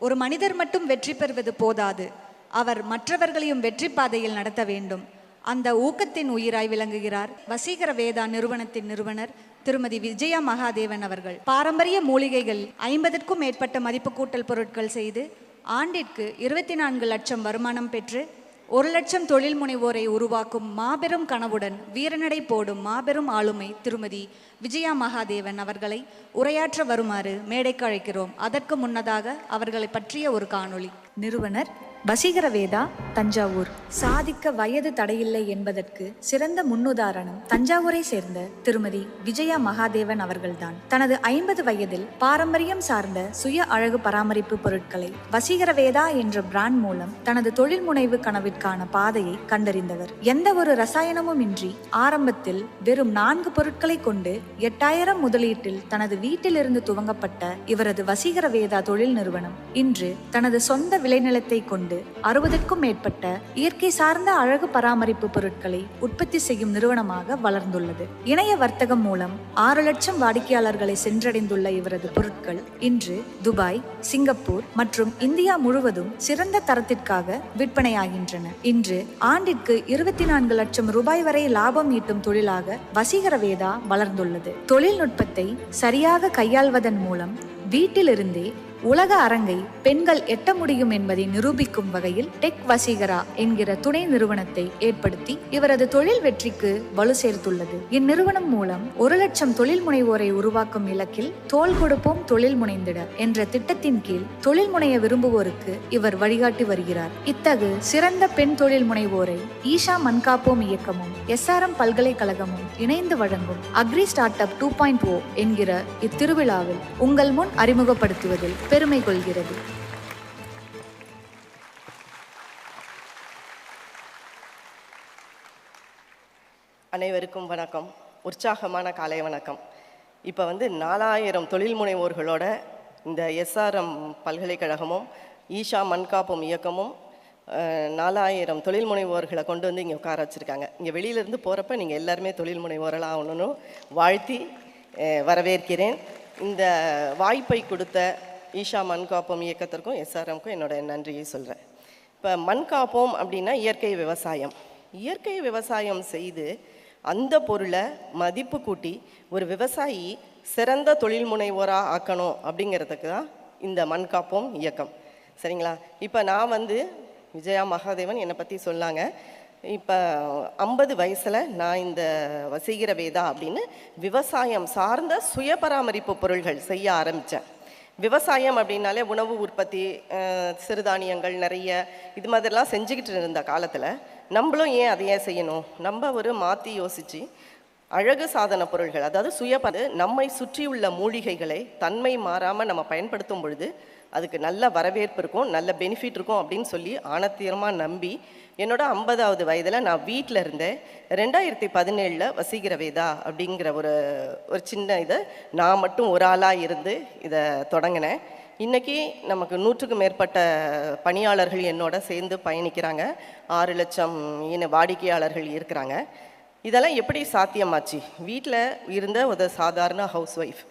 ஒரு மனிதர் மட்டும் வெற்றி பெறுவது போதாது, அவர் மற்றவர்களையும் வெற்றி பாதையில் நடத்த வேண்டும். அந்த ஊக்கத்தின் உயிராய் விளங்குகிறார் வசீகர வேதா நிறுவனத்தின் நிறுவனர் திருமதி விஜயா மகாதேவன் அவர்கள். பாரம்பரிய மூலிகைகள் 50க்கும் மேற்பட்ட மதிப்பு கூட்டல் பொருட்கள் செய்து ஆண்டிற்கு 24 லட்சம் வருமானம் பெற்று 1 லட்சம் தொழில் முனைவோரை உருவாக்கும் மாபெரும் கனவுடன் வீரநடை போடும் மாபெரும் ஆளுமை திருமதி விஜயா மகாதேவன் அவர்களை உரையாற்ற வருமாறு மேடைக்கு அழைக்கிறோம். அதற்கு முன்னதாக அவர்களை பற்றிய ஒரு காணொளி. நிறுவனர் வசீகர வேதா, தஞ்சாவூர். சாதிக்க வயது தடையில்லை என்பதற்கு சிறந்த முன்னுதாரணம் தஞ்சாவூரை சேர்ந்த திருமதி விஜயா மகாதேவன் அவர்கள்தான். தனது 50 வயதில் பாரம்பரியம் சார்ந்த சுய அழகு பராமரிப்பு பொருட்களை வசீகர வேதா என்ற பிராண்ட் மூலம் தனது தொழில் முனைவு கனவிற்கான பாதையை கண்டறிந்தவர். எந்த ஒரு ரசாயனமும் இன்றி ஆரம்பத்தில் வெறும் 4 பொருட்களை கொண்டு 8000 முதலீட்டில் தனது வீட்டிலிருந்து துவங்கப்பட்ட இவரது வசீகர வேதா தொழில் நிறுவனம் இன்று தனது சொந்த விளைநிலத்தை கொண்டு 60க்கும் மேற்பட்ட இயற்கை சார்ந்த அழகு பராமரிப்பு பொருட்களை உற்பத்தி செய்யும் நிறுவனமாக வளர்ந்துள்ளது. இணைய வர்த்தகம் மூலம் 6 லட்சம் வாடிக்கையாளர்களை சென்றடைந்துள்ள இவரது பொருட்கள் இன்று துபாய், சிங்கப்பூர் மற்றும் இந்தியா முழுவதும் சிறந்த தரத்திற்காக விற்பனையாகின்றன. இன்று ஆண்டிற்கு 24 லட்சம் ரூபாய் வரை லாபம் ஈட்டும் தொழிலாக வசீகர வேதா வளர்ந்துள்ளது. தொழில்நுட்பத்தை சரியாக கையாள்வதன் மூலம் வீட்டிலிருந்தே உலக அரங்கை பெண்கள் எட்ட முடியும் என்பதை நிரூபிக்கும் வகையில் டெக் வசீகரா என்கிற துணை நிறுவனத்தை ஏற்படுத்தி இவரது தொழில் வெற்றிக்கு வலு சேர்த்துள்ளது. இந்நிறுவனம் மூலம் 1 லட்சம் தொழில் முனைவோரை உருவாக்கும் இலக்கில் தோள் கொடுப்போம் தொழில் முனைந்திட என்ற திட்டத்தின் கீழ் தொழில் முனைய விரும்புவோருக்கு இவர் வழிகாட்டி வருகிறார். இத்தகு சிறந்த பெண் தொழில் முனைவோரை ஈஷா மன்காப்போம் இயக்கமும் SRM பல்கலைக்கழகமும் இணைந்து வழங்கும் அக்ரி ஸ்டார்ட் அப் 2.0 என்கிற இத்திருவிழாவில் உங்கள் முன் அறிமுகப்படுத்துவதில் பெருமை கொள்கிறது. அனைவருக்கும் வணக்கம். உற்சாகமான காலை வணக்கம். இப்போ 4000 தொழில் முனைவோர்களோட இந்த SRM பல்கலைக்கழகமும் ஈஷா மன்காப்போம் இயக்கமும் 4000 தொழில் முனைவோர்களை கொண்டு இங்கே உட்கார வச்சுருக்காங்க. இங்கே வெளியிலேருந்து போகிறப்ப நீங்கள் எல்லாருமே தொழில் முனைவோர்களாக ஆகணும்னு வாழ்த்தி வரவேற்கிறேன். இந்த வாய்ப்பை கொடுத்த ஈஷா மன்காப்போம் இயக்கத்திற்கும் SRMக்கும் என்னோட நன்றியை சொல்கிறேன். இப்போ மண்காப்போம் அப்படின்னா இயற்கை விவசாயம். இயற்கை விவசாயம் செய்து அந்த பொருளை மதிப்பு கூட்டி ஒரு விவசாயி சிறந்த தொழில் முனைவோராக ஆக்கணும் அப்படிங்கிறதுக்கு தான் இந்த மண்காப்போம் இயக்கம். சரிங்களா? இப்போ நான் விஜயா மகாதேவன் என்னை பற்றி சொன்னாங்க. இப்போ 50 வயசில் நான் இந்த வசீகர வேதா அப்படின்னு விவசாயம் சார்ந்த சுய பராமரிப்பு பொருள்கள் செய்ய ஆரம்பித்தேன். விவசாயம் அப்படின்னாலே உணவு உற்பத்தி, சிறுதானியங்கள் நிறைய இது மாதிரிலாம் செஞ்சுக்கிட்டு இருந்த காலத்தில் நம்மளும் ஏன் அதையே செய்யணும், நம்ம ஒரு மாற்றி யோசித்து அழகு சாதன பொருள்கள், அதாவது நம்மை சுற்றியுள்ள மூலிகைகளை தன்மை மாறாமல் நம்ம பயன்படுத்தும் பொழுது அதுக்கு நல்ல வரவேற்பு இருக்கும், நல்ல பெனிஃபிட் இருக்கும் அப்படின்னு சொல்லி ஆணத்தீரமாக நம்பி என்னோட 50வது வயதில் நான் வீட்டில் இருந்தேன். 2017 வசீகர வேதா அப்படிங்கிற ஒரு சின்ன இதை நான் மட்டும் ஒரு ஆளாக இருந்து இதை தொடங்கினேன். இன்றைக்கி நமக்கு 100க்கும் மேற்பட்ட பணியாளர்கள் என்னோட சேர்ந்து பயணிக்கிறாங்க. 6 லட்சம் வாடிக்கையாளர்கள் இருக்கிறாங்க. இதெல்லாம் எப்படி சாத்தியமாச்சு? வீட்டில் இருந்த ஒரு சாதாரண ஹவுஸ் ஒய்ஃப்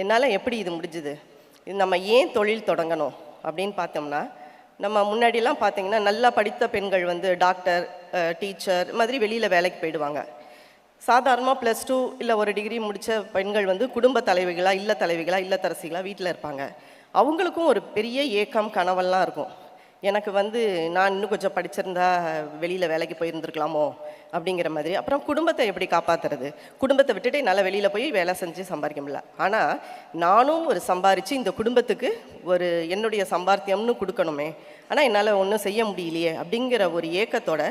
என்னால் எப்படி இது முடிஞ்சுது? இது நம்ம ஏன் தொழில் தொடங்கணும் அப்படின்னு பார்த்தோம்னா, நம்ம முன்னாடியெல்லாம் பார்த்திங்கன்னா நல்லா படித்த பெண்கள் டாக்டர், டீச்சர் மாதிரி வெளியில் வேலைக்கு போயிடுவாங்க. சாதாரணமாக +2 இல்லை ஒரு டிகிரி முடித்த பெண்கள் குடும்ப தலைவிகளாக, இல்லத்தரசிகளாக வீட்டில் இருப்பாங்க. அவங்களுக்கும் ஒரு பெரிய ஏக்கம், கனவெல்லாம் இருக்கும். எனக்கு நான் இன்னும் கொஞ்சம் படிச்சிருந்தா வெளியில் வேலைக்கு போயிருந்துருக்கலாமோ அப்படிங்கிற மாதிரி. அப்புறம் குடும்பத்தை எப்படி காப்பாற்றுறது, குடும்பத்தை விட்டுட்டு என்னால் வெளியில் போய் வேலை செஞ்சு சம்பாதிக்க முடியல. ஆனால் நானும் ஒரு சம்பாரித்து இந்த குடும்பத்துக்கு ஒரு என்னுடைய சம்பாத்தியம்னு கொடுக்கணுமே, ஆனால் என்னால் ஒன்றும் செய்ய முடியலையே அப்படிங்கிற ஒரு ஏக்கத்தோட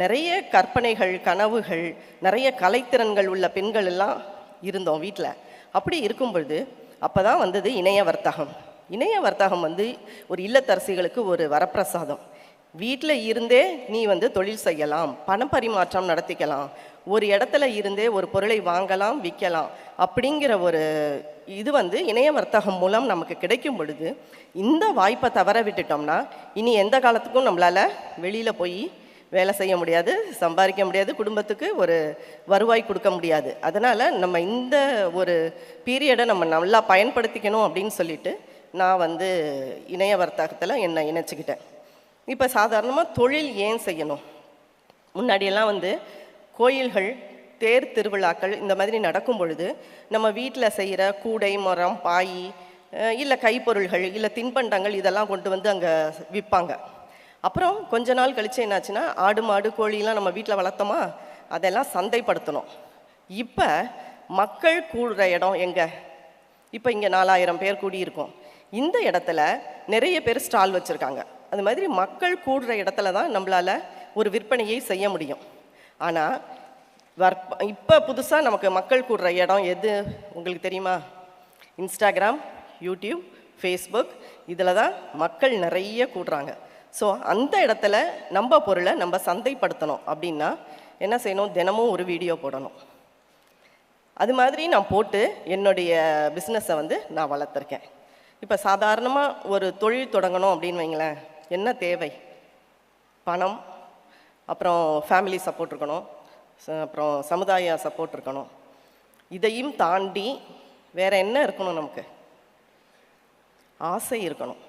நிறைய கற்பனைகள், கனவுகள், நிறைய கலைத்திறன்கள் உள்ள பெண்கள் எல்லாம் இருந்தோம் வீட்டில். அப்படி இருக்கும் பொழுது அப்போ தான் இணைய வர்த்தகம். இணைய வர்த்தகம் ஒரு இல்லத்தரசிகளுக்கு ஒரு வரப்பிரசாதம். வீட்டில் இருந்தே நீ தொழில் செய்யலாம், பணப்பரிமாற்றம் நடத்திக்கலாம், ஒரு இடத்துல இருந்தே ஒரு பொருளை வாங்கலாம், விற்கலாம் அப்படிங்கிற ஒரு இது இணைய வர்த்தகம் மூலம் நமக்கு கிடைக்கும் பொழுது இந்த வாய்ப்பை தவற விட்டுட்டோம்னா இனி எந்த காலத்துக்கும் நம்மளால் வெளியில் போய் வேலை செய்ய முடியாது, சம்பாதிக்க முடியாது, குடும்பத்துக்கு ஒரு வருவாய் கொடுக்க முடியாது. அதனால் நம்ம இந்த ஒரு பீரியடை நம்ம நல்லா பயன்படுத்திக்கணும் அப்படின்னு சொல்லிட்டு நான் வந்து இணைய வர்த்தகத்தில் என்னை இணைச்சிக்கிட்டேன். இப்போ சாதாரணமாக தொழில் ஏன் செய்யணும்? முன்னாடியெல்லாம் வந்து கோயில்கள், தேர் திருவிழாக்கள் இந்த மாதிரி நடக்கும் பொழுது நம்ம வீட்டில் செய்கிற கூடை, மரம், பாய், இல்லை கைப்பொருள்கள், இல்லை தின்பண்டங்கள் இதெல்லாம் கொண்டு வந்து அங்கே விற்பாங்க. அப்புறம் கொஞ்ச நாள் கழிச்சு என்னாச்சுன்னா, ஆடு மாடு கோழிலாம் நம்ம வீட்டில் வளர்த்தோமா, அதெல்லாம் சந்தைப்படுத்தணும். இப்போ மக்கள் கூடுற இடம் எங்கே? இப்போ இங்கே 4000 பேர் கூடியிருக்கோம். இந்த இடத்துல நிறைய பேர் ஸ்டால் வச்சுருக்காங்க. அது மாதிரி மக்கள் கூடுற இடத்துல தான் நம்மளால் ஒரு விற்பனையை செய்ய முடியும். ஆனால் இப்போ புதுசாக நமக்கு மக்கள் கூடுற இடம் எது உங்களுக்கு தெரியுமா? இன்ஸ்டாகிராம், யூடியூப், ஃபேஸ்புக், இதில் தான் மக்கள் நிறைய கூடுறாங்க. ஸோ அந்த இடத்துல நம்ம பொருளை நம்ம சந்தைப்படுத்தணும் அப்படின்னா என்ன செய்யணும்? தினமும் ஒரு வீடியோ போடணும். அது மாதிரி நான் போட்டு என்னுடைய பிஸ்னஸை வந்து நான் வளர்த்துருக்கேன். இப்போ சாதாரணமாக ஒரு தொழில் தொடங்கணும் அப்படின்னு வைங்களேன், என்ன தேவை? பணம், அப்புறம் ஃபேமிலி சப்போர்ட் இருக்கணும், அப்புறம் சமுதாய சப்போர்ட் இருக்கணும். இதையும் தாண்டி வேறு என்ன இருக்கணும்? நமக்கு ஆசை இருக்கணும்,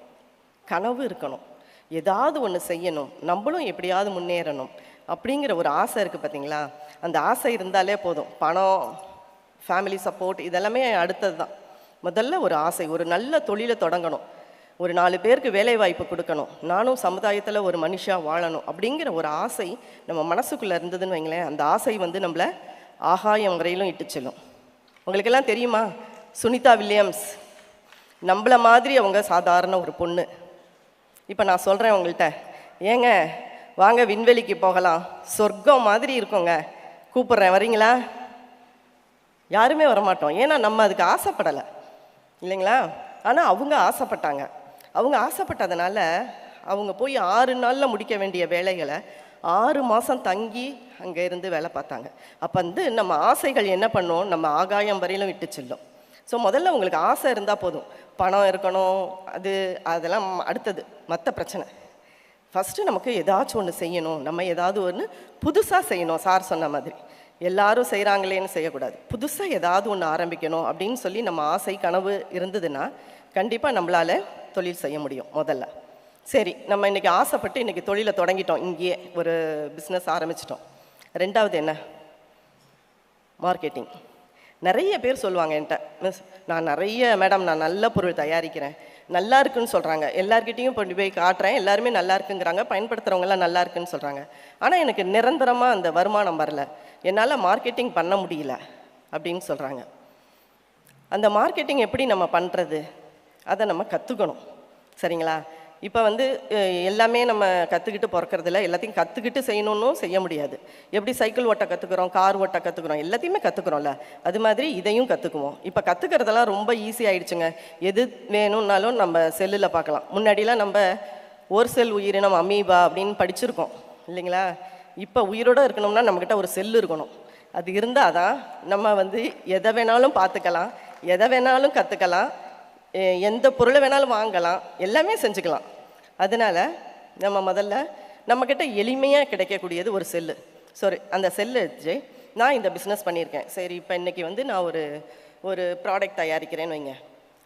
கனவு இருக்கணும், ஏதாவது ஒன்று செய்யணும், நம்மளும் எப்படியாவது முன்னேறணும் அப்படிங்கிற ஒரு ஆசை இருக்குது பார்த்தீங்களா? அந்த ஆசை இருந்தாலே போதும். பணம், ஃபேமிலி சப்போர்ட் இதெல்லாமே அடுத்தது தான். முதல்ல ஒரு ஆசை, ஒரு நல்ல தொழிலை தொடங்கணும், ஒரு 4 பேருக்கு வேலை வாய்ப்பு கொடுக்கணும், நானும் சமுதாயத்தில் ஒரு மனுஷாக வாழணும் அப்படிங்கிற ஒரு ஆசை நம்ம மனசுக்குள்ளே இருந்ததுன்னு வைங்களேன், அந்த ஆசை வந்து நம்மளை ஆகாயம் வரையிலும் இட்டு செல்லும். உங்களுக்கெல்லாம் தெரியுமா, சுனிதா வில்லியம்ஸ் நம்மள மாதிரி அவங்க சாதாரண ஒரு பொண்ணு. இப்போ நான் சொல்கிறேன் உங்கள்கிட்ட, ஏங்க வாங்க விண்வெளிக்கு போகலாம், சொர்க்கம் மாதிரி இருக்குங்க, கூப்பிட்றேன், வரீங்களா? யாருமே வரமாட்டோம். ஏன்னா நம்ம அதுக்கு ஆசைப்படலை இல்லைங்களா? ஆனால் அவங்க ஆசைப்பட்டாங்க. அவங்க ஆசைப்பட்டதுனால அவங்க போய் 6 நாளில் முடிக்க வேண்டிய வேலைகளை 6 மாதம் தங்கி அங்கே இருந்து வேலை பார்த்தாங்க. அப்போ வந்து நம்ம ஆசைகள் என்ன பண்ணோம்? நம்ம ஆகாயம் வரையிலும் விட்டு செல்லும். ஸோ முதல்ல உங்களுக்கு ஆசை இருந்தால் போதும். பணம் இருக்கணும், அதெல்லாம் அடுத்தது, மற்ற பிரச்சனை. ஃபஸ்ட்டு நமக்கு ஏதாச்சும் ஒன்று செய்யணும், நம்ம ஏதாவது ஒன்று புதுசாக செய்யணும். சார் சொன்ன மாதிரி எல்லாரும் செய்கிறாங்களேன்னு செய்யக்கூடாது, புதுசாக ஏதாவது ஒன்று ஆரம்பிக்கணும் அப்படின்னு சொல்லி நம்ம ஆசை, கனவு இருந்ததுன்னா கண்டிப்பாக நம்மளால் தொழில் செய்ய முடியும். முதல்ல சரி, நம்ம இன்றைக்கி ஆசைப்பட்டு இன்றைக்கி தொழிலை தொடங்கிட்டோம், இங்கேயே ஒரு பிஸ்னஸ் ஆரம்பிச்சிட்டோம். ரெண்டாவது என்ன? மார்க்கெட்டிங். நிறைய பேர் சொல்லுவாங்க என்கிட்ட, மிஸ் நான் மேடம் நான் நல்ல பொருள் தயாரிக்கிறேன், நல்லா இருக்குன்னு சொல்கிறாங்க, எல்லாருக்கிட்டையும் கொண்டு போய் காட்டுறேன், எல்லாருமே நல்லா இருக்குங்கிறாங்க, பயன்படுத்துகிறவங்களாம் நல்லா இருக்குன்னு சொல்கிறாங்க. ஆனால் எனக்கு நிரந்தரமாக அந்த வருமானம் வரல, என்னால் மார்க்கெட்டிங் பண்ண முடியல அப்படின்னு சொல்கிறாங்க. அந்த மார்க்கெட்டிங் எப்படி நம்ம பண்ணுறது? அதை நம்ம கற்றுக்கணும், சரிங்களா? இப்போ வந்து எல்லாமே நம்ம கற்றுக்கிட்டு பிறக்கிறதில்ல, எல்லாத்தையும் கற்றுக்கிட்டு செய்யணும்னு செய்ய முடியாது. எப்படி சைக்கிள் ஓட்ட கற்றுக்குறோம், கார் ஓட்ட கற்றுக்குறோம், எல்லாத்தையுமே கற்றுக்குறோம்ல, அது மாதிரி இதையும் கற்றுக்குவோம். இப்போ கற்றுக்கிறதெல்லாம் ரொம்ப ஈஸியாகிடுச்சுங்க. எது வேணும்னாலும் நம்ம செல்லில் பார்க்கலாம். முன்னாடிலாம் நம்ம ஒரு செல் உயிரினம் அமீபா அப்படின்னு படிச்சிருக்கோம் இல்லைங்களா? இப்போ உயிரோடு இருக்கணும்னா நம்மக்கிட்ட ஒரு செல் இருக்கணும். அது இருந்தால் தான் நம்ம வந்து எதை வேணாலும் பார்த்துக்கலாம், எதை வேணாலும் கற்றுக்கலாம், எந்த பொருளை வேணாலும் வாங்கலாம், எல்லாமே செஞ்சுக்கலாம். அதனால் நம்ம முதல்ல நம்மக்கிட்ட எளிமையாக கிடைக்கக்கூடியது ஒரு செல்லு. சரி, அந்த செல்லு வச்சு நான் இந்த பிஸ்னஸ் பண்ணியிருக்கேன். சரி, இப்போ இன்றைக்கி வந்து நான் ஒரு ப்ராடக்ட் தயாரிக்கிறேன்னு வைங்க,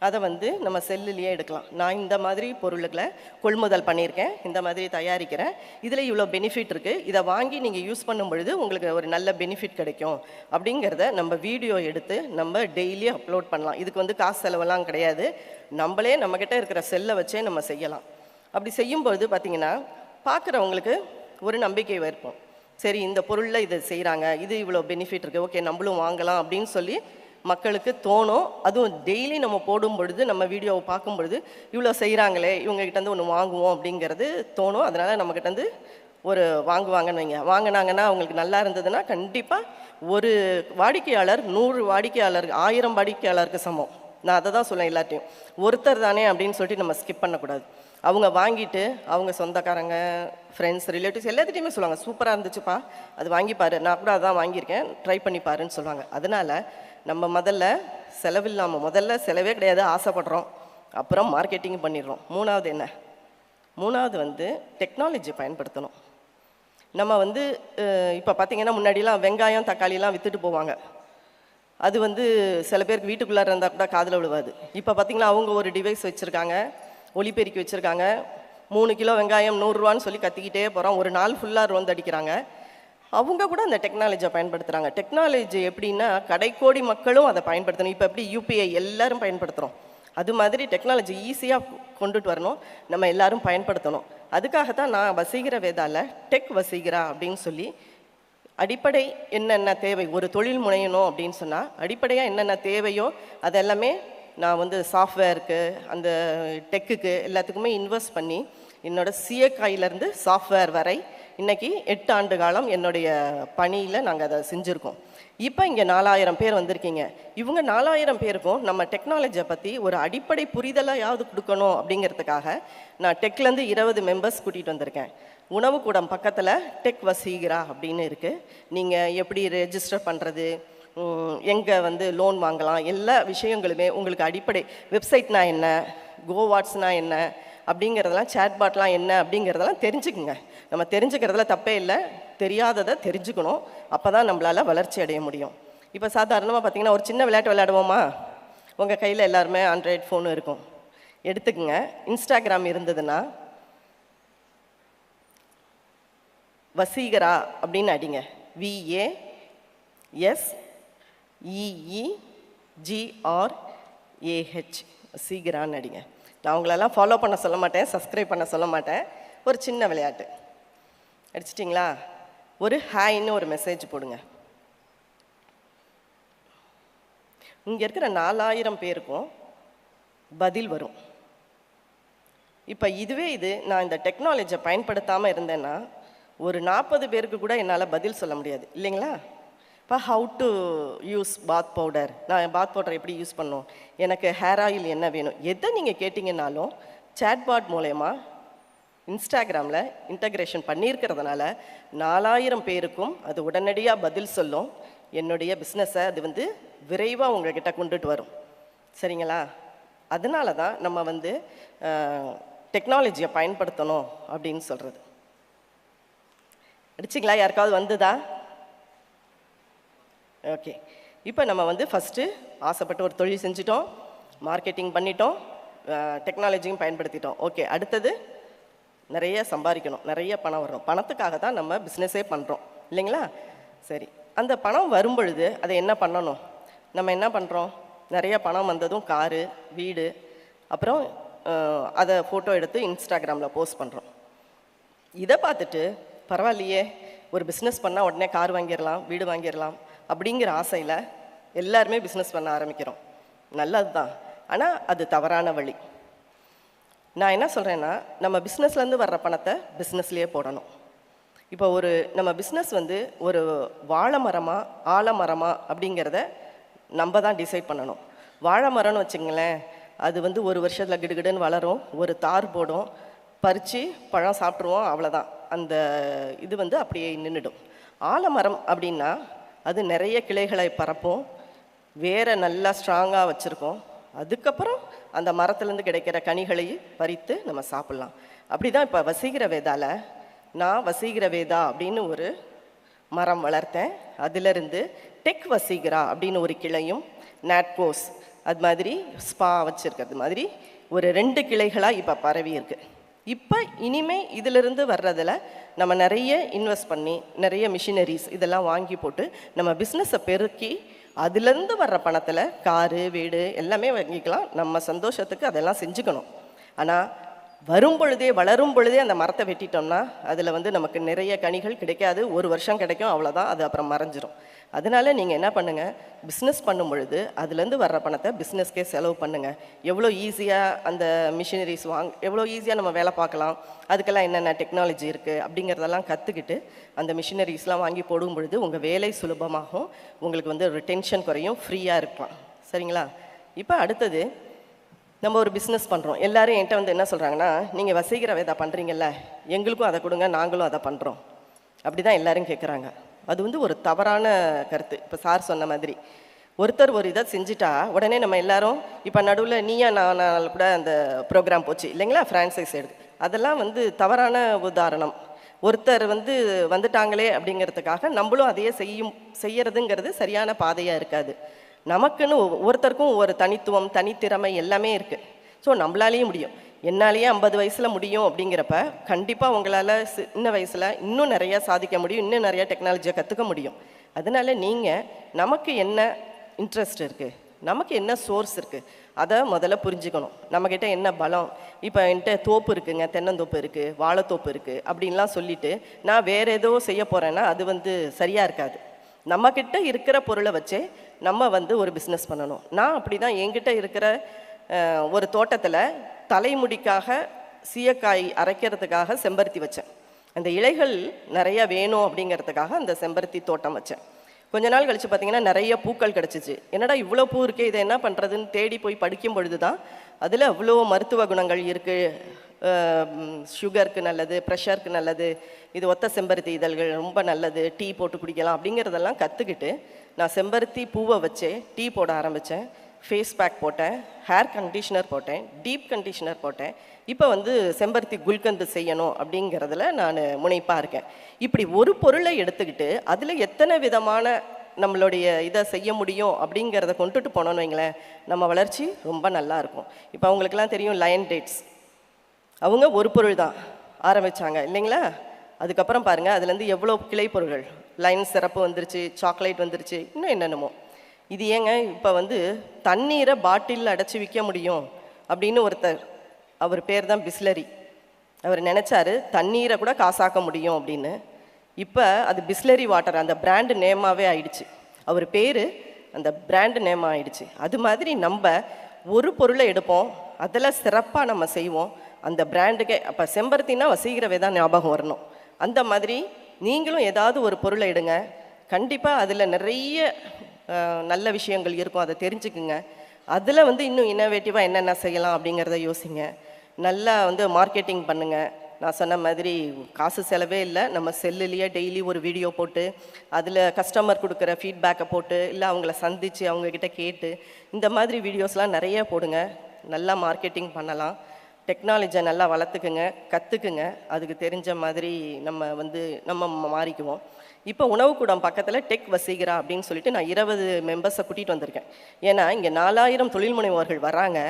அதை வந்து நம்ம செல்லுலேயே எடுக்கலாம். நான் இந்த மாதிரி பொருள்களை கொள்முதல் பண்ணியிருக்கேன், இந்த மாதிரி தயாரிக்கிறேன், இதில் இவ்வளோ பெனிஃபிட் இருக்குது, இதை வாங்கி நீங்கள் யூஸ் பண்ணும் பொழுது உங்களுக்கு ஒரு நல்ல பெனிஃபிட் கிடைக்கும் அப்படிங்கிறத நம்ம வீடியோ எடுத்து நம்ம டெய்லி அப்லோட் பண்ணலாம். இதுக்கு வந்து காசு செலவெல்லாம் கிடையாது, நம்மளே நம்மக்கிட்ட இருக்கிற செல்லை வச்சே நம்ம செய்யலாம். அப்படி செய்யும்பொழுது பார்த்திங்கன்னா பார்க்குறவங்களுக்கு ஒரு நம்பிக்கை ஏற்படும். சரி, இந்த பொருளில் இதை செய்கிறாங்க, இது இவ்வளோ பெனிஃபிட் இருக்குது, ஓகே நம்மளும் வாங்கலாம் அப்படின்னு சொல்லி மக்களுக்கு தோணும். அதுவும் டெய்லி நம்ம போடும் பொழுது, நம்ம வீடியோவை பார்க்கும் பொழுது இவ்வளோ செய்கிறாங்களே, இவங்ககிட்டேருந்து ஒன்று வாங்குவோம் அப்படிங்கிறது தோணும். அதனால் நம்மக்கிட்டேருந்து ஒரு வாங்குவாங்கன்னு வைங்க. வாங்கினாங்கன்னா அவங்களுக்கு நல்லா இருந்ததுன்னா கண்டிப்பாக ஒரு வாடிக்கையாளர் 100 வாடிக்கையாளர் 1000 வாடிக்கையாளருக்கு சமம். நான் அதை தான் சொல்லேன் எல்லாத்தையும். ஒருத்தர் தானே அப்படின்னு சொல்லிட்டு நம்ம ஸ்கிப் பண்ணக்கூடாது. அவங்க வாங்கிட்டு அவங்க சொந்தக்காரங்க, ஃப்ரெண்ட்ஸ், ரிலேட்டிவ்ஸ் எல்லாத்துட்டையுமே சொல்லுவாங்க, சூப்பராக இருந்துச்சுப்பா, அது வாங்கிப்பாரு, நான் கூட அதான் வாங்கியிருக்கேன், ட்ரை பண்ணிப்பாருன்னு சொல்லுவாங்க. அதனால் நம்ம முதல்ல செலவில்லாமல், முதல்ல செலவே கிடையாது, ஆசைப்படுறோம், அப்புறம் மார்க்கெட்டிங் பண்ணிடுறோம். மூணாவது என்ன? மூணாவது வந்து டெக்னாலஜி பயன்படுத்தணும். நம்ம வந்து இப்போ பார்த்திங்கன்னா முன்னாடிலாம் வெங்காயம் தக்காளிலாம் விற்றுட்டு போவாங்க. அது வந்து சில பேருக்கு வீட்டுக்குள்ளார இருந்தால் கூட காதில் விழுவாது. இப்போ பார்த்தீங்கன்னா அவங்க ஒரு டிவைஸ் வச்சுருக்காங்க, ஒலிபெருக்கி வச்சுருக்காங்க. 3 கிலோ வெங்காயம் 100 ரூபான்னு சொல்லி கத்திக்கிட்டே போகிறோம். ஒரு நாள் ஃபுல்லாக ரோந்து அடிக்கிறாங்க. அவங்க கூட அந்த டெக்னாலஜியை பயன்படுத்துகிறாங்க. டெக்னாலஜி எப்படின்னா கடைக்கோடி மக்களும் அதை பயன்படுத்தணும். இப்போ எப்படி யூபிஐ எல்லாரும் பயன்படுத்துகிறோம், அது மாதிரி டெக்னாலஜி ஈஸியாக கொண்டுட்டு வரணும், நம்ம எல்லாரும் பயன்படுத்தணும். அதுக்காகத்தான் நான் வசீகர வேதாவில் டெக் வசீகரா அப்படின்னு சொல்லி அடிப்படை என்னென்ன தேவை, ஒரு தொழில் முனையணும் அப்படின்னு சொன்னால் அடிப்படையாக என்னென்ன தேவையோ அதெல்லாமே நான் வந்து சாஃப்ட்வேருக்கு, அந்த டெக்குக்கு எல்லாத்துக்குமே இன்வெஸ்ட் பண்ணி என்னோட சிஏக்காயிலேருந்து சாஃப்ட்வேர் வரை இன்றைக்கி 8 ஆண்டு காலம் என்னுடைய பணியில் நாங்கள் அதை செஞ்சுருக்கோம். இப்போ இங்கே 4000 பேர் வந்திருக்கீங்க. இவங்க 4000 பேருக்கும் நம்ம டெக்னாலஜியை பற்றி ஒரு அடிப்படை புரிதலாவது கொடுக்கணும் அப்படிங்கிறதுக்காக நான் டெக்லேருந்து 20 மெம்பர்ஸ் கூட்டிகிட்டு வந்திருக்கேன். உணவு கூடம் பக்கத்தில் டெக் வசீகரா அப்படின்னு இருக்குது. நீங்கள் எப்படி ரெஜிஸ்டர் பண்ணுறது, எங்கே வந்து லோன் வாங்கலாம், எல்லா விஷயங்களுமே உங்களுக்கு அடிப்படை வெப்சைட்னா என்ன, கோவாட்ஸ்னா என்ன அப்படிங்கிறதெல்லாம், சேட்பாட்லாம் என்ன அப்படிங்கிறதெல்லாம் தெரிஞ்சுக்குங்க. நம்ம தெரிஞ்சுக்கிறதுல தப்பே இல்லை, தெரியாததை தெரிஞ்சுக்கணும். அப்போ தான் நம்மளால் வளர்ச்சி அடைய முடியும். இப்போ சாதாரணமாக பார்த்திங்கன்னா ஒரு சின்ன விளையாட்டு விளையாடுவோமா? உங்கள் கையில் எல்லாருமே ஆண்ட்ராய்டு ஃபோனு இருக்கும், எடுத்துக்குங்க. இன்ஸ்டாகிராம் இருந்ததுன்னா வசீகரா அப்படின்னு அடிங்க. VASEEGRAH வசீகரான்னு அடிங்க. நான் உங்களெல்லாம் ஃபாலோ பண்ண சொல்ல மாட்டேன், சப்ஸ்கிரைப் பண்ண சொல்ல மாட்டேன். ஒரு சின்ன விளையாட்டு. அடிச்சிட்டிங்களா? ஒரு ஹாய்ன்னு ஒரு மெசேஜ் போடுங்க. இங்கே இருக்கிற 4000 பேருக்கும் பதில் வரும். இப்போ இதுவே நான் இந்த டெக்னாலஜியை பயன்படுத்தாமல் இருந்தேன்னா ஒரு 40 பேருக்கு கூட என்னால் பதில் சொல்ல முடியாது இல்லைங்களா? இப்போ how to use path powder, நான் பாத் பவுடர் எப்படி யூஸ் பண்ணணும், எனக்கு ஹேர் ஆயில் என்ன வேணும், எதை நீங்கள் கேட்டிங்கன்னாலும் சேட்பாட் மூலயமா இன்ஸ்டாகிராமில் இன்டகிரேஷன் பண்ணியிருக்கிறதுனால 4000 பேருக்கும் அது உடனடியாக பதில் சொல்லும். என்னுடைய பிஸ்னஸை அது விரைவாக உங்கள்கிட்ட கொண்டுட்டு வரும். சரிங்களா? அதனால தான் நம்ம டெக்னாலஜியை பயன்படுத்தணும் அப்படின்னு சொல்கிறது. அடிச்சிங்களா? யாருக்காவது வந்துதா? ஓகே. இப்போ நம்ம ஃபஸ்ட்டு ஆசைப்பட்டு ஒரு தொழில் செஞ்சிட்டோம், மார்க்கெட்டிங் பண்ணிட்டோம், டெக்னாலஜியும் பயன்படுத்திட்டோம். ஓகே, அடுத்தது நிறைய சம்பாதிக்கணும், நிறைய பணம் வரணும். பணத்துக்காக தான் நம்ம பிஸ்னஸே பண்ணுறோம் இல்லைங்களா? சரி, அந்த பணம் வரும் பொழுது அதை என்ன பண்ணணும்? நம்ம என்ன பண்ணுறோம்? நிறைய பணம் வந்ததும் காரு, வீடு, அப்புறம் அதை ஃபோட்டோ எடுத்து இன்ஸ்டாகிராமில் போஸ்ட் பண்ணுறோம். இதை பார்த்துட்டு பரவாயில்லையே, ஒரு பிஸ்னஸ் பண்ணால் உடனே கார் வாங்கிடலாம், வீடு வாங்கிடலாம் அப்படிங்கிற ஆசையில் எல்லாருமே பிஸ்னஸ் பண்ண ஆரம்பிக்கிறோம். நல்லது தான், ஆனால் அது தவறான வழி. நான் என்ன சொல்கிறேன்னா, நம்ம பிஸ்னஸ்லேருந்து வர்ற பணத்தை பிஸ்னஸ்லேயே போடணும். இப்போ நம்ம பிஸ்னஸ் ஒரு வாழை மரமா ஆலமரமா அப்படிங்கிறத நம்ம தான் டிசைட் பண்ணணும். வாழை மரம்னு வச்சுங்களேன், அது ஒரு வருஷத்தில் கிடுகிடுன்னு வளரும், ஒரு தார் போடும், பறித்து பழம் சாப்பிட்ருவோம், அவ்வளோதான். அந்த இது அப்படியே நின்றுடும். ஆலமரம் அப்படின்னா அது நிறைய கிளைகளை பரப்பும், வேரை நல்லா ஸ்ட்ராங்காக வச்சுருக்கோம். அதுக்கப்புறம் அந்த மரத்துலேருந்து கிடைக்கிற கனிகளை பறித்து நம்ம சாப்பிட்லாம். அப்படி தான் இப்போ வசீகர வேதாவில் நான் வசீகர வேதா அப்படின்னு ஒரு மரம் வளர்த்தேன். அதிலிருந்து டெக் வசீகரா அப்படின்னு ஒரு கிளையும், நாட்கோஸ் அது மாதிரி ஸ்பா வச்சுருக்கிறது மாதிரி ஒரு 2 கிளைகளாக இப்போ பரவி இருக்குது. இப்போ இனிமே இதிலிருந்து வர்றதில் நம்ம நிறைய இன்வெஸ்ட் பண்ணி நிறைய மிஷினரிஸ் இதெல்லாம் வாங்கி போட்டு நம்ம பிஸ்னஸை பெருக்கி அதுலேருந்து வர்ற பணத்தில் காரு, வீடு எல்லாமே வாங்கிக்கலாம். நம்ம சந்தோஷத்துக்கு அதெல்லாம் செஞ்சுக்கணும். ஆனால் வரும் பொழுதே, வளரும் பொழுதே அந்த மரத்தை வெட்டிட்டோம்னா அதில் நமக்கு நிறைய கனிகள் கிடைக்காது. 1 வருஷம் கிடைக்கும், அவ்வளோதான், அது அப்புறம் மறைஞ்சிரும். அதனால நீங்கள் என்ன பண்ணுங்கள், பிஸ்னஸ் பண்ணும் பொழுது அதுலேருந்து வர்ற பணத்தை பிஸ்னஸ்க்கே செலவு பண்ணுங்கள். எவ்வளோ ஈஸியாக அந்த மிஷினரிஸ் எவ்வளோ ஈஸியாக நம்ம வேலை பார்க்கலாம், அதுக்கெல்லாம் என்னென்ன டெக்னாலஜி இருக்குது அப்படிங்கிறதெல்லாம் கற்றுக்கிட்டு அந்த மிஷினரிஸ்லாம் வாங்கி போடும் பொழுது உங்கள் வேலை சுலபமாகும், உங்களுக்கு ஒரு டென்ஷன் குறையும், ஃப்ரீயாக இருக்கலாம். சரிங்களா? இப்போ அடுத்தது நம்ம ஒரு பிஸ்னஸ் பண்ணுறோம். எல்லோரும் என்கிட்ட என்ன சொல்கிறாங்கன்னா, நீங்கள் வசீகர வேதா பண்ணுறீங்கல்ல, எங்களுக்கும் அதை கொடுங்க, நாங்களும் அதை பண்ணுறோம், அப்படி தான் எல்லோரும் கேட்குறாங்க. அது ஒரு தவறான கருத்து. இப்போ சார் சொன்ன மாதிரி ஒருத்தர் ஒரு இதை செஞ்சுட்டா உடனே நம்ம எல்லாரும் இப்போ நடுவில் நீயா நான் கூட அந்த ப்ரோக்ராம் போச்சு இல்லைங்களா, ஃப்ரான்சைஸ் எடுத்து, அதெல்லாம் தவறான உதாரணம். ஒருத்தர் வந்துட்டாங்களே அப்படிங்கிறதுக்காக நம்மளும் அதையே செய்யறதுங்கிறது சரியான பாதையாக இருக்காது. நமக்குன்னு ஒவ்வொருத்தருக்கும் ஒவ்வொரு தனித்துவம், தனித்திறமை எல்லாமே இருக்குது. ஸோ நம்மளாலேயும் முடியும். என்னாலேயே 50 வயசில் முடியும் அப்படிங்கிறப்ப கண்டிப்பாக உங்களால் சின்ன வயசில் இன்னும் நிறையா சாதிக்க முடியும், இன்னும் நிறையா டெக்னாலஜியை கற்றுக்க முடியும். அதனால் நீங்கள் நமக்கு என்ன இன்ட்ரெஸ்ட் இருக்குது, நமக்கு என்ன சோர்ஸ் இருக்குது, அதை முதல்ல புரிஞ்சுக்கணும். நம்மக்கிட்ட என்ன பலம். இப்போ என்கிட்ட தோப்பு இருக்குங்க, தென்னந்தோப்பு இருக்குது, வாழைத்தோப்பு இருக்குது அப்படின்லாம் சொல்லிவிட்டு நான் வேறு ஏதோ செய்ய போகிறேன்னா அது சரியாக இருக்காது. நம்மக்கிட்ட இருக்கிற பொருளை வச்சே நம்ம ஒரு பிஸ்னஸ் பண்ணணும். நான் அப்படி தான் என்கிட்ட இருக்கிற ஒரு தோட்டத்தில் தலைமுடிக்காக சீயக்காய் அரைக்கிறதுக்காக செம்பருத்தி வச்சேன். அந்த இலைகள் நிறையா வேணும் அப்படிங்கிறதுக்காக அந்த செம்பருத்தி தோட்டம் வச்சேன். கொஞ்ச நாள் கழித்து பார்த்திங்கன்னா நிறைய பூக்கள் கிடச்சிச்சு. என்னடா இவ்வளோ பூ இருக்கே, இதை என்ன பண்ணுறதுன்னு தேடி போய் படிக்கும் பொழுது தான் அதில் அவ்வளோ மருத்துவ குணங்கள் இருக்குது. சுகருக்கு நல்லது, ப்ரெஷருக்கு நல்லது, இது ஒத்த செம்பருத்தி இதழ்கள் ரொம்ப நல்லது, டீ போட்டு குடிக்கலாம் அப்படிங்கிறதெல்லாம் கற்றுக்கிட்டு நான் செம்பருத்தி பூவை வச்சே டீ போட ஆரம்பித்தேன். ஃபேஸ் பேக் போட்டேன், ஹேர் கண்டிஷ்னர் போட்டேன், டீப் கண்டிஷ்னர் போட்டேன். இப்போ செம்பருத்தி குல்கந்து செய்யணும் அப்படிங்கிறதுல நான் முனைப்பாக இருக்கேன். இப்படி ஒரு பொருளை எடுத்துக்கிட்டு அதில் எத்தனை விதமான நம்மளுடைய இதை செய்ய முடியும் அப்படிங்கிறத கொண்டுட்டு போனோன்னு வைங்களேன், நம்ம வளர்ச்சி ரொம்ப நல்லா இருக்கும். இப்போ அவங்களுக்கெல்லாம் தெரியும் லயன் டேட்ஸ், அவங்க ஒரு பொருள் தான் ஆரம்பித்தாங்க இல்லைங்களா. அதுக்கப்புறம் பாருங்கள் அதுலேருந்து எவ்வளோ கிளை பொருள்கள், லயன் சிறப்பு வந்துருச்சு, சாக்லேட் வந்துருச்சு, இன்னும் என்னென்னமோ. இது ஏங்க இப்போ தண்ணீரை பாட்டிலில் அடைச்சி விற்க முடியும் அப்படின்னு ஒருத்தர், அவர் பேர் தான் பிஸ்லரி, அவர் நினச்சாரு தண்ணீரை கூட காசாக்க முடியும் அப்படின்னு. இப்போ அது பிஸ்லரி வாட்டர் அந்த பிராண்டு நேமாகவே ஆயிடுச்சு. அவர் பேர் அந்த பிராண்டு நேமாக ஆயிடுச்சு. அது மாதிரி நம்ம ஒரு பொருளை எடுப்போம், அதில் சிறப்பாக நம்ம செய்வோம், அந்த பிராண்டுக்கே. அப்போ செம்பருத்தினா வசீகரவே தான் ஞாபகம் வரணும். அந்த மாதிரி நீங்களும் ஏதாவது ஒரு பொருளை எடுங்க, கண்டிப்பாக அதில் நிறைய நல்ல விஷயங்கள் இருக்கும், அதை தெரிஞ்சுக்குங்க. அதில் இன்னும் இன்னோவேட்டிவாக என்னென்ன செய்யலாம் அப்படிங்கிறத யோசிங்க. நல்லா மார்க்கெட்டிங் பண்ணுங்கள். நான் சொன்ன மாதிரி காசு செலவே இல்லை, நம்ம செல்லுலேயே டெய்லி ஒரு வீடியோ போட்டு அதில் கஸ்டமர் கொடுக்குற ஃபீட்பேக்கை போட்டு இல்லை அவங்கள சந்தித்து அவங்கக்கிட்ட கேட்டு இந்த மாதிரி வீடியோஸ்லாம் நிறைய போடுங்க. நல்லா மார்க்கெட்டிங் பண்ணலாம். டெக்னாலஜியை நல்லா வளர்த்துக்குங்க, கற்றுக்குங்க. அதுக்கு தெரிஞ்ச மாதிரி நம்ம மாறிக்குவோம். இப்போ உணவுக்கூடம் பக்கத்தில் டெக் வசீகரா அப்படின்னு சொல்லிட்டு நான் 20 மெம்பர்ஸை கூட்டிகிட்டு வந்திருக்கேன். ஏன்னா இங்கே 4000 தொழில் முனைவோர்கள் வராங்க,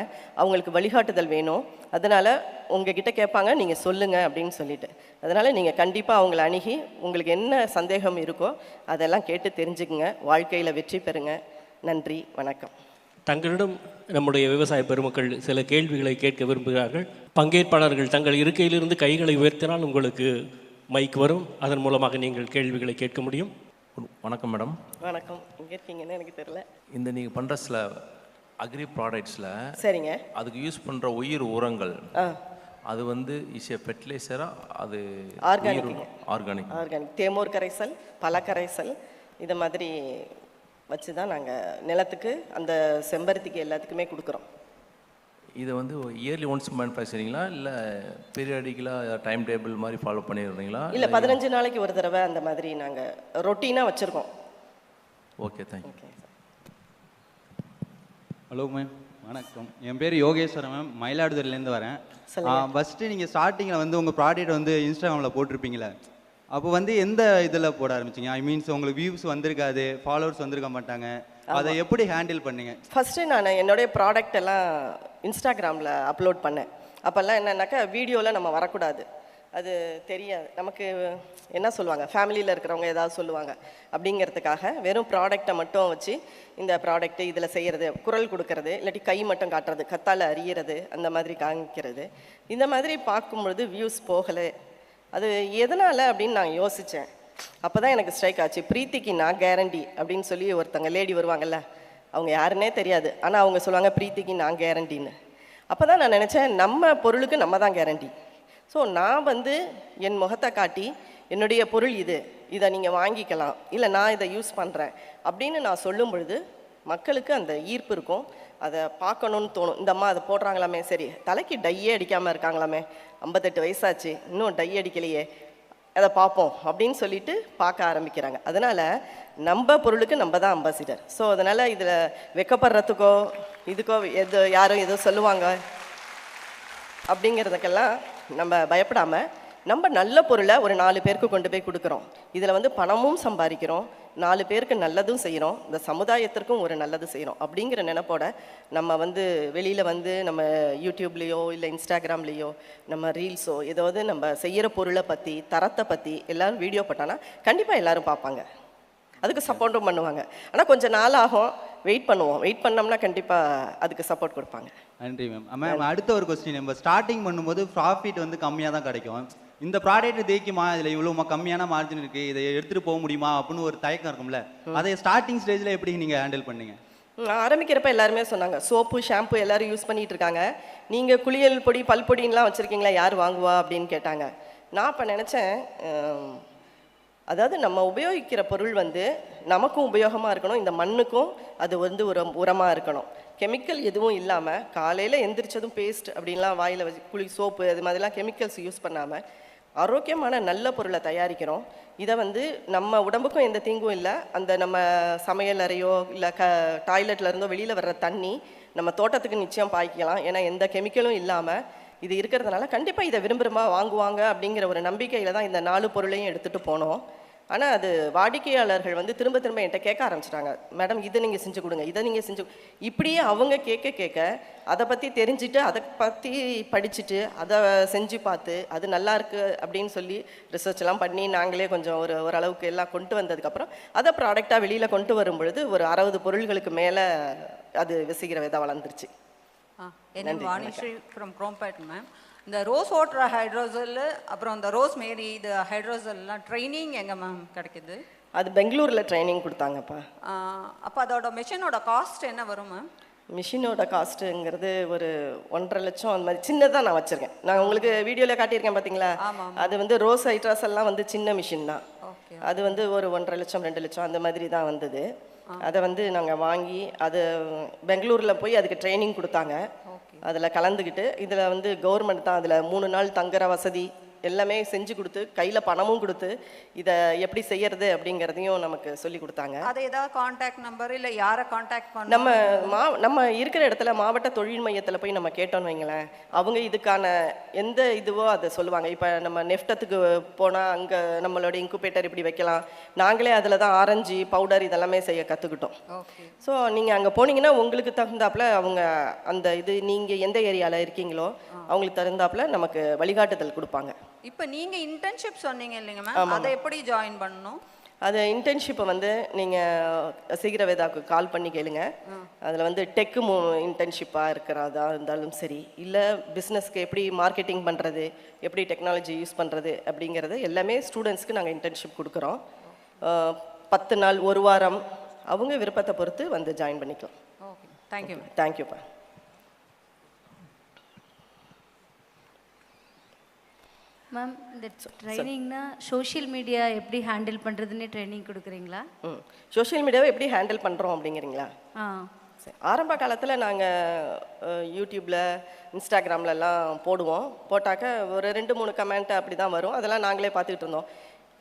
அவங்களுக்கு வழிகாட்டுதல் வேணும். அதனால் உங்ககிட்ட கேட்பாங்க, நீங்கள் சொல்லுங்கள் அப்படின்னு சொல்லிட்டு. அதனால் நீங்கள் கண்டிப்பாக அவங்கள அணுகி உங்களுக்கு என்ன சந்தேகம் இருக்கோ அதெல்லாம் கேட்டு தெரிஞ்சுக்குங்க. வாழ்க்கையில் வெற்றி பெறுங்க. நன்றி, வணக்கம். தங்களிடம் நம்முடைய விவசாய பெருமக்கள் சில கேள்விகளை கேட்க விரும்புகிறார்கள். பங்கேற்பாளர்கள் தங்கள் இருக்கையிலிருந்து கைகளை உயர்த்தினால் உங்களுக்கு மைக் வரும், அதன் மூலமாக நீங்கள் கேள்விகளை கேட்க முடியும். வணக்கம் மேடம். வணக்கம். எங்கே இருக்கீங்கன்னு எனக்கு தெரியல. இந்த நீங்கள் பண்ணுற சில அக்ரி ப்ராடக்ட்ஸில் சரிங்க, அதுக்கு யூஸ் பண்ணுற உயிர் உரங்கள் அது இஸ் எ ஃபெர்டிலைசரா? அது ஆர்கானிக். ஆர்கானிக் தேமூர் கரைசல், பல கரைசல் இதை மாதிரி வச்சு தான் நாங்கள் நிலத்துக்கு அந்த செம்பருத்திக்கு எல்லாத்துக்குமே கொடுக்குறோம். இதை இயர்லி ஒன்ஸ் மேனுஃபேக்சரிங்களா இல்லை பீரியாடிக்கலாக டைம் டேபிள் மாதிரி ஃபாலோ பண்ணிடுறீங்களா? இல்லை, 15 நாளைக்கு ஒரு தடவை அந்த மாதிரி நாங்கள் ரொட்டீனாக வச்சுருக்கோம். Okay, thank you. ஹலோ மேம், வணக்கம். என் பேர் யோகேஸ்வரன் மேம், மயிலாடுதுறையிலேருந்து வரேன். ஃபஸ்ட்டு நீங்கள் ஸ்டார்டிங்கில் உங்கள் ப்ராடக்ட் இன்ஸ்டாகிராமில் போட்டிருப்பீங்களே, அப்போ எந்த இதில் போட ஆரம்பிச்சிங்க? ஐ மீன்ஸ் உங்களுக்கு வியூஸ் வந்திருக்காது, ஃபாலோவர்ஸ் வந்திருக்க மாட்டாங்க, அதை எப்படி ஹேண்டில் பண்ணீங்க? ஃபஸ்ட்டு நான் என்னுடைய ப்ராடக்ட் எல்லாம் இன்ஸ்டாகிராமில் அப்லோட் பண்ணேன். அப்போல்லாம் என்னன்னாக்கா வீடியோவில் நம்ம வரக்கூடாது, அது தெரியாது நமக்கு. என்ன சொல்லுவாங்க, ஃபேமிலியில் இருக்கிறவங்க ஏதாவது சொல்லுவாங்க அப்படிங்கிறதுக்காக வெறும் ப்ராடக்டை மட்டும் வச்சு இந்த ப்ராடக்ட்டு இதில் செய்கிறது, குரல் கொடுக்கறது, இல்லாட்டி கை மட்டும் காட்டுறது, கத்தால் அறியறது, அந்த மாதிரி காமிக்கிறது. இந்த மாதிரி பார்க்கும்பொழுது வியூஸ் போகலை. அது எதனால் அப்படின்னு நான் யோசித்தேன். அப்போ தான் எனக்கு ஸ்ட்ரைக் ஆச்சு. பிரீத்திக்கு நான் கேரண்டி அப்படின்னு சொல்லி ஒருத்தங்க லேடி வருவாங்கல்ல, அவங்க யாருன்னே தெரியாது, ஆனால் அவங்க சொல்லுவாங்க பிரீத்திக்கு நான் கேரண்டின்னு. அப்போ தான் நான் நினச்சேன், நம்ம பொருளுக்கு நம்ம தான் கேரண்டி. ஸோ நான் என் முகத்தை காட்டி என்னுடைய பொருள் இதை நீங்கள் வாங்கிக்கலாம், இல்லை நான் இதை யூஸ் பண்ணுறேன் அப்படின்னு நான் சொல்லும் பொழுது மக்களுக்கு அந்த ஈர்ப்பு இருக்கும், அதை பார்க்கணுன்னு தோணும். இந்த அம்மா அதை போடுறாங்களாமே, சரி தலைக்கு டையே அடிக்காமல் இருக்காங்களாமே, 58 வயசாச்சு இன்னும் டை அடிக்கலையே, அதை பார்ப்போம் அப்படின்னு சொல்லிட்டு பார்க்க ஆரம்பிக்கிறாங்க. அதனால் நம்ம பொருளுக்கு நம்ம தான் அம்பாசிடர். ஸோ அதனால் இதில் வெக்கப்படுறதுக்கோ இதுக்கோ யாரும் ஏதோ சொல்லுவாங்க அப்படிங்கிறதுக்கெல்லாம் நம்ம பயப்படாமல் நம்ம நல்ல பொருளை ஒரு 4 பேருக்கு கொண்டு போய் கொடுக்குறோம். இதில் பணமும் சம்பாதிக்கிறோம், 4 பேருக்கு நல்லதும் செய்கிறோம், இந்த சமுதாயத்திற்கும் ஒரு நல்லது செய்கிறோம் அப்படிங்கிற நினைப்போட நம்ம வந்து வெளியில் வந்து நம்ம யூடியூப்லேயோ இல்லை இன்ஸ்டாகிராம்லேயோ நம்ம ரீல்ஸோ ஏதாவது நம்ம செய்கிற பொருளை பற்றி தரத்தை பற்றி எல்லோரும் வீடியோ போட்டானா கண்டிப்பாக எல்லோரும் பார்ப்பாங்க, அதுக்கு சப்போர்ட்டும் பண்ணுவாங்க. ஆனால் கொஞ்சம் நாள் ஆகும், வெயிட் பண்ணுவோம். வெயிட் பண்ணோம்னா கண்டிப்பாக அதுக்கு சப்போர்ட் கொடுப்பாங்க. நன்றி மேம். மேம் அடுத்த ஒரு கொஸ்டின், நம்ம ஸ்டார்டிங் பண்ணும்போது ப்ராஃபிட் வந்து கம்மியாக தான் கிடைக்கும். இந்த ப்ராடக்ட் தேய்க்குமா, இதில் இவ்வளோ கம்மியான மார்ஜின் இருக்குது, இதை எடுத்துகிட்டு போக முடியுமா அப்படின்னு ஒரு தயக்கம் இருக்கும்ல, அதை ஸ்டார்டிங் ஸ்டேஜில் எப்படி நீங்கள் ஹேண்டில் பண்ணீங்க? ஆரம்பிக்கிறப்ப எல்லாருமே சொன்னாங்க சோப்பு ஷாம்பு எல்லாரும் யூஸ் பண்ணிட்டு இருக்காங்க, நீங்கள் குளியல் பொடி பல் பொடின்லாம் வச்சுருக்கீங்களா, யார் வாங்குவா அப்படின்னு கேட்டாங்க. நான் இப்போ நினச்சேன், அதாவது நம்ம உபயோகிக்கிற பொருள் வந்து நமக்கும் உபயோகமாக இருக்கணும், இந்த மண்ணுக்கும் அது வந்து உரமாக இருக்கணும். கெமிக்கல் எதுவும் இல்லாமல் காலையில் எந்திரிச்சதும் பேஸ்ட் அப்படின்லாம் வாயில் வச்சு சோப்பு அது மாதிரிலாம் கெமிக்கல்ஸ் யூஸ் பண்ணாமல் ஆரோக்கியமான நல்ல பொருளை தயாரிக்கிறோம். இதை வந்து நம்ம உடம்புக்கும் எந்த தீங்கும் இல்லை, அந்த நம்ம சமையல் அறையோ இல்லை டாய்லெட்டில் இருந்தோ வெளியில் வர்ற தண்ணி நம்ம தோட்டத்துக்கு நிச்சயம் பாய்க்கலாம். ஏன்னா எந்த கெமிக்கலும் இல்லாமல் இது இருக்கிறதுனால கண்டிப்பாக இதை விரும்புகிறமா வாங்குவாங்க அப்படிங்கிற ஒரு நம்பிக்கையில் தான் இந்த 4 பொருளையும் எடுத்துகிட்டு போனோம். ஆனால் அது வாடிக்கையாளர்கள் வந்து திரும்ப திரும்ப என்கிட்ட கேட்க ஆரம்பிச்சிட்டாங்க, மேடம் இதை நீங்கள் செஞ்சு கொடுங்க, இதை நீங்கள் செஞ்சு, இப்படியே அவங்க கேட்க அதை பற்றி தெரிஞ்சுட்டு அதை பற்றி படிச்சுட்டு அதை செஞ்சு பார்த்து அது நல்லா இருக்குது அப்படின்னு சொல்லி ரிசர்ச்லாம் பண்ணி நாங்களே கொஞ்சம் ஓரளவுக்கு எல்லாம் கொண்டு வந்ததுக்கப்புறம் அதை ப்ராடக்டாக வெளியில் கொண்டு வரும் பொழுது ஒரு 60 பொருள்களுக்கு மேலே அது வசீகர வேதா வளர்ந்துருச்சு. என்ன வாணிஸ்ரீ ஃப்ரம் குரோம்பேட் மேம். இந்த ரோஸ் வாட்டர் ஹைட்ரோசல் அப்புறம் இந்த ரோஸ் மேரி இது ஹைட்ரோசல்லாம் ட்ரைனிங் எங்கே மேம் கிடைக்குது? அது பெங்களூரில் ட்ரைனிங் கொடுத்தாங்கப்பா. அப்போ அதோட மிஷினோட காஸ்ட் என்ன வரும் மேம்? மிஷினோட காஸ்ட்டுங்கிறது ஒரு 1.5 லட்சம் அந்த மாதிரி சின்னதாக நான் வச்சுருக்கேன். நான் உங்களுக்கு வீடியோவில் காட்டியிருக்கேன் பார்த்தீங்களா, அது வந்து ரோஸ் ஹைட்ராசல்லாம் வந்து சின்ன மிஷின் தான். அது வந்து ஒரு 1.5 லட்சம் 2 லட்சம் அந்த மாதிரி தான் வந்தது. அதை வந்து நாங்கள் வாங்கி அது பெங்களூரில் போய் அதுக்கு ட்ரைனிங் கொடுத்தாங்க. அதில் கலந்துக்கிட்டு இதில் வந்து கவர்மெண்ட் தான் அதில் 3 நாள் தங்குற வசதி எல்லாமே செஞ்சு கொடுத்து கையில் பணமும் கொடுத்து இதை எப்படி செய்யறது அப்படிங்கிறதையும் நமக்கு சொல்லி கொடுத்தாங்க. அது ஏதாவது கான்டாக்ட் நம்பர் இல்லை யாரை கான்டாக்ட் பண்ண நம்ம இருக்கிற இடத்துல மாவட்ட தொழில் மையத்தில் போய் நம்ம கேட்டோன்னு வைங்களேன், அவங்க இதுக்கான எந்த இதுவோ அதை சொல்லுவாங்க. இப்போ நம்ம நெஃப்டத்துக்கு போனால் அங்கே நம்மளோட இன்குபேட்டர் இப்படி வைக்கலாம், நாங்களே அதில் தான் ஆரஞ்சு பவுடர் இதெல்லாமே செய்ய கற்றுக்கிட்டோம். ஸோ நீங்கள் அங்கே போனீங்கன்னா உங்களுக்கு தகுந்தாப்புல அவங்க அந்த இது நீங்கள் எந்த ஏரியாவில் இருக்கீங்களோ அவங்களுக்கு தகுந்தாப்புல நமக்கு வழிகாட்டுதல் கொடுப்பாங்க. இப்போ நீங்கள் இன்டர்ன்ஷிப் சொன்னீங்க இல்லைங்க மேம், அதை எப்படி ஜாயின் பண்ணணும்? அது இன்டர்ன்ஷிப்பை வந்து நீங்கள் சீக்கிரவேதாவுக்கு கால் பண்ணி கேளுங்க. அதில் வந்து டெக்கு இன்டர்ன்ஷிப்பாக இருக்கிறதா இருந்தாலும் சரி, இல்லை பிஸ்னஸ்க்கு எப்படி மார்க்கெட்டிங் பண்ணுறது, எப்படி டெக்னாலஜி யூஸ் பண்ணுறது அப்படிங்கிறது எல்லாமே ஸ்டூடெண்ட்ஸ்க்கு நாங்கள் இன்டர்ன்ஷிப் கொடுக்குறோம். 10 நாள் 1 வாரம் அவங்க விருப்பத்தை பொறுத்து வந்து ஜாயின் பண்ணிக்கலாம். Okay, thank you. தேங்க்யூப்பா. மேம், இந்த ட்ரைனிங்னா சோஷியல் மீடியா எப்படி ஹேண்டில் பண்ணுறதுன்னு ட்ரைனிங் கொடுக்குறீங்களா? சோஷியல் மீடியாவை எப்படி ஹேண்டில் பண்ணுறோம் அப்படிங்கிறீங்களா? ஆரம்ப காலத்தில் நாங்கள் யூடியூப்பில் இன்ஸ்டாகிராம்லலாம் போடுவோம். போட்டாக்க ஒரு 2-3 கமெண்ட் அப்படி தான் வரும், அதெல்லாம் நாங்களே பார்த்துக்கிட்டு இருந்தோம்.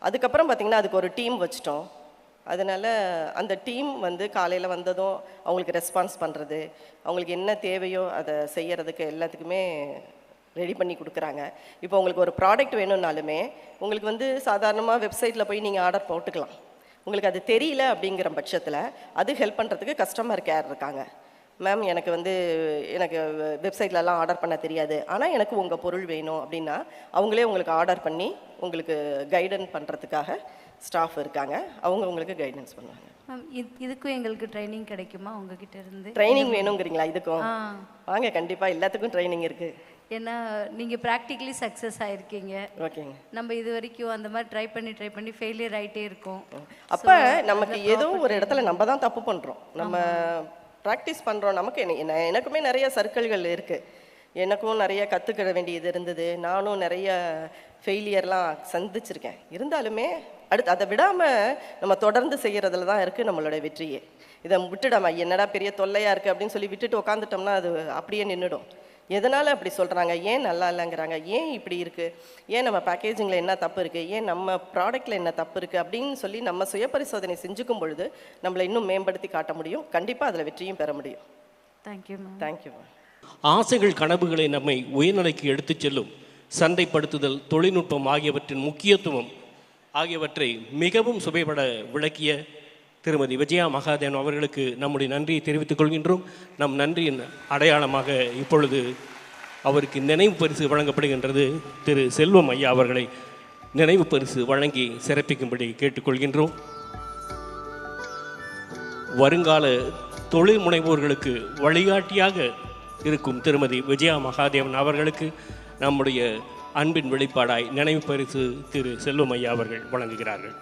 அதுக்கப்புறம் பார்த்திங்கன்னா அதுக்கு ஒரு டீம் வச்சிட்டோம். அதனால் அந்த டீம் வந்து காலையில் வந்ததும் அவங்களுக்கு ரெஸ்பான்ஸ் பண்ணுறது, அவங்களுக்கு என்ன தேவையோ அதை செய்யறதுக்கு எல்லாத்துக்குமே ரெடி பண்ணி கொடுக்குறாங்க. இப்போ உங்களுக்கு ஒரு ப்ராடக்ட் வேணும்னாலுமே உங்களுக்கு வந்து சாதாரணமாக வெப்சைட்டில் போய் நீங்கள் ஆர்டர் போட்டுக்கலாம். உங்களுக்கு அது தெரியல அப்படிங்கிற பட்சத்தில் அது ஹெல்ப் பண்ணுறதுக்கு கஸ்டமர் கேர் இருக்காங்க. மேம் எனக்கு வெப்சைட்லலாம் ஆர்டர் பண்ண தெரியாது, ஆனால் எனக்கு உங்கள் பொருள் வேணும் அப்படின்னா அவங்களே உங்களுக்கு ஆர்டர் பண்ணி உங்களுக்கு கைடன் பண்ணுறதுக்காக ஸ்டாஃப் இருக்காங்க, அவங்க உங்களுக்கு கைடன்ஸ் பண்ணுவாங்க. மேம், இதுக்கும் எங்களுக்கு ட்ரைனிங் கிடைக்குமா உங்ககிட்ட இருந்து? ட்ரைனிங் வேணுங்கிறீங்களா? இதுக்கும் வாங்க, கண்டிப்பாக எல்லாத்துக்கும் ட்ரைனிங் இருக்குது. ஏன்னா நீங்கள் ப்ராக்டிக்கலி சக்ஸஸ் ஆகிருக்கீங்க. ஓகேங்க. நம்ம இது வரைக்கும் அந்த மாதிரி ட்ரை பண்ணி ஃபெயிலியர் ஆகிட்டே இருக்கோம். அப்போ நமக்கு ஏதோ ஒரு இடத்துல நம்ம தான் தப்பு பண்ணுறோம். நம்ம ப்ராக்டிஸ் பண்ணுறோம். நமக்கு எனக்குமே நிறைய சர்க்கிள்கள் இருக்குது, எனக்கும் நிறைய கற்றுக்கிட வேண்டியது இருந்தது. நானும் நிறைய ஃபெயிலியர்லாம் சந்திச்சிருக்கேன். இருந்தாலுமே அடுத்து அதை விடாமல் நம்ம தொடர்ந்து செய்கிறதுல தான் இருக்குது நம்மளோட வெற்றியே. இதை விட்டுடாம என்னடா பெரிய தொல்லையாக இருக்குது அப்படின்னு சொல்லி விட்டுட்டு உட்காந்துட்டோம்னா அது அப்படியே நின்றுடும். எதனால் அப்படி சொல்கிறாங்க, ஏன் நல்லா இல்லைங்கிறாங்க, ஏன் இப்படி இருக்குது, ஏன் நம்ம பேக்கேஜிங்கில் என்ன தப்பு இருக்குது, ஏன் நம்ம ப்ராடக்டில் என்ன தப்பு இருக்குது அப்படின்னு சொல்லி நம்ம சுய பரிசோதனை செஞ்சுக்கும் பொழுது நம்மளை இன்னும் மேம்படுத்தி காட்ட முடியும். கண்டிப்பாக அதில் வெற்றியும் பெற முடியும். Thank you ma'am. தேங்க்யூ. ஆசைகள் கனவுகளை நம்மை உயர்நிலைக்கு எடுத்துச் செல்லும் சந்தைப்படுத்துதல், தொழில்நுட்பம் ஆகியவற்றின் முக்கியத்துவம் ஆகியவற்றை மிகவும் சுவைபட விளக்கிய திருமதி விஜயா மகாதேவன் அவர்களுக்கு நம்முடைய நன்றியை தெரிவித்துக் கொள்கின்றோம். நம் நன்றியின் அடையாளமாக இப்பொழுது அவருக்கு நினைவு பரிசு வழங்கப்படுகின்றது. திரு செல்வம் ஐயா அவர்களை நினைவு பரிசு வழங்கி சிறப்பிக்கும்படி கேட்டுக்கொள்கின்றோம். வருங்கால தொழில் முனைவோர்களுக்கு வழிகாட்டியாக இருக்கும் திருமதி விஜயா மகாதேவன் அவர்களுக்கு நம்முடைய அன்பின் வெளிப்பாடாய் நினைவு பரிசு திரு செல்வம் ஐயா அவர்கள் வழங்குகிறார்கள்.